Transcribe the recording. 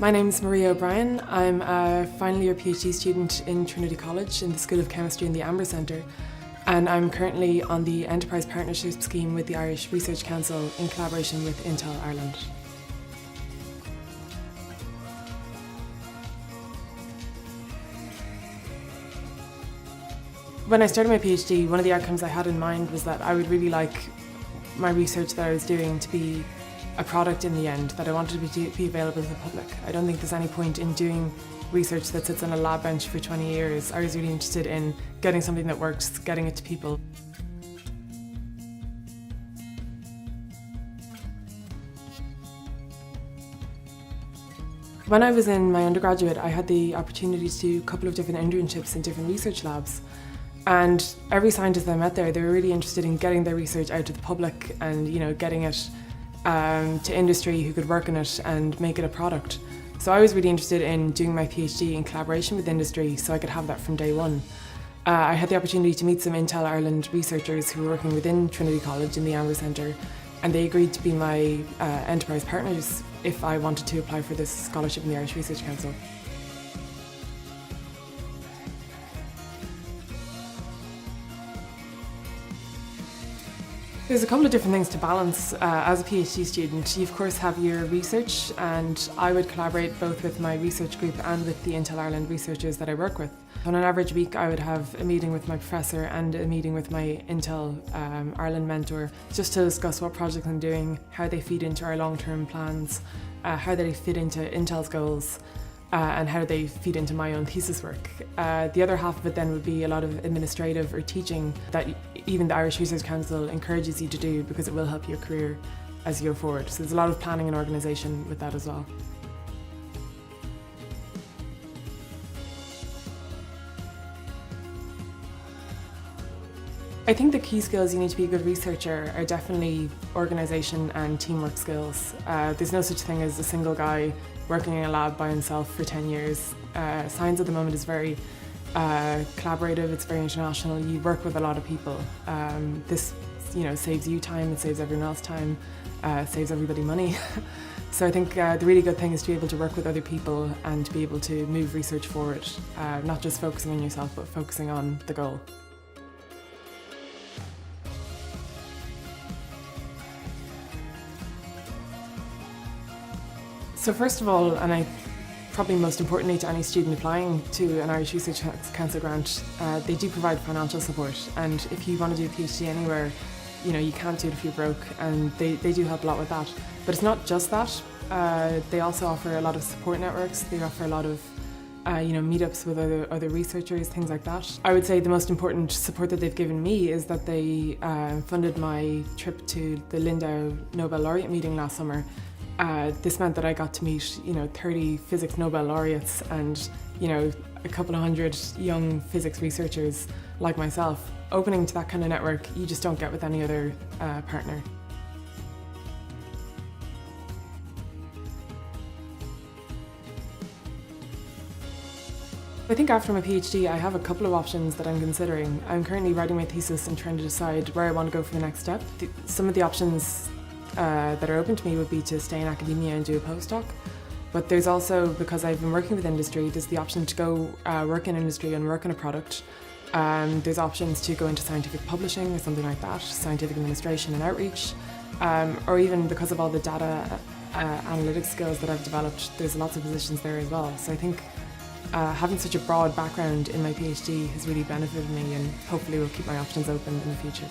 My name is Maria O'Brien. I'm a final year PhD student in Trinity College in the School of Chemistry in the Amber Centre, and I'm currently on the Enterprise Partnership Scheme with the Irish Research Council in collaboration with Intel Ireland. When I started my PhD, one of the outcomes I had in mind was that I would really like my research that I was doing to be a product in the end, that I wanted to be available to the public. I don't think there's any point in doing research that sits on a lab bench for 20 years. I was really interested in getting something that works, getting it to people. When I was in my undergraduate, I had the opportunity to do a couple of different internships in different research labs. And every scientist I met there, they were really interested in getting their research out to the public and, getting it to industry who could work on it and make it a product. So I was really interested in doing my PhD in collaboration with industry so I could have that from day one. I had the opportunity to meet some Intel Ireland researchers who were working within Trinity College in the Amber Centre, and they agreed to be my enterprise partners if I wanted to apply for this scholarship in the Irish Research Council. There's a couple of different things to balance. As a PhD student, you of course have your research, and I would collaborate both with my research group and with the Intel Ireland researchers that I work with. On an average week, I would have a meeting with my professor and a meeting with my Intel Ireland mentor, just to discuss what projects I'm doing, how they feed into our long-term plans, how they fit into Intel's goals, and how they feed into my own thesis work. The other half of it then would be a lot of administrative or teaching that even the Irish Research Council encourages you to do because it will help your career as you go forward. So there's a lot of planning and organisation with that as well. I think the key skills you need to be a good researcher are definitely organisation and teamwork skills. There's no such thing as a single guy working in a lab by himself for 10 years. Science at the moment is very collaborative, it's very international, you work with a lot of people. This saves you time, it saves everyone else time, saves everybody money. So I think the really good thing is to be able to work with other people and to be able to move research forward, not just focusing on yourself but focusing on the goal. So first of all, and probably most importantly to any student applying to an Irish Research Council grant, they do provide financial support, and if you want to do a PhD anywhere, you can't do it if you're broke, and they do help a lot with that. But it's not just that, they also offer a lot of support networks, they offer a lot of meetups with other researchers, things like that. I would say the most important support that they've given me is that they funded my trip to the Lindau Nobel Laureate meeting last summer. This meant that I got to meet 30 physics Nobel laureates and a couple of hundred young physics researchers like myself. Opening to that kind of network you just don't get with any other partner. I think after my PhD I have a couple of options that I'm considering. I'm currently writing my thesis and trying to decide where I want to go for the next step. Some of the options that are open to me would be to stay in academia and do a postdoc. But there's also, because I've been working with industry, there's the option to go work in industry and work on a product. There's options to go into scientific publishing or something like that, scientific administration and outreach. Or even because of all the data analytics skills that I've developed, there's lots of positions there as well. So I think having such a broad background in my PhD has really benefited me, and hopefully will keep my options open in the future.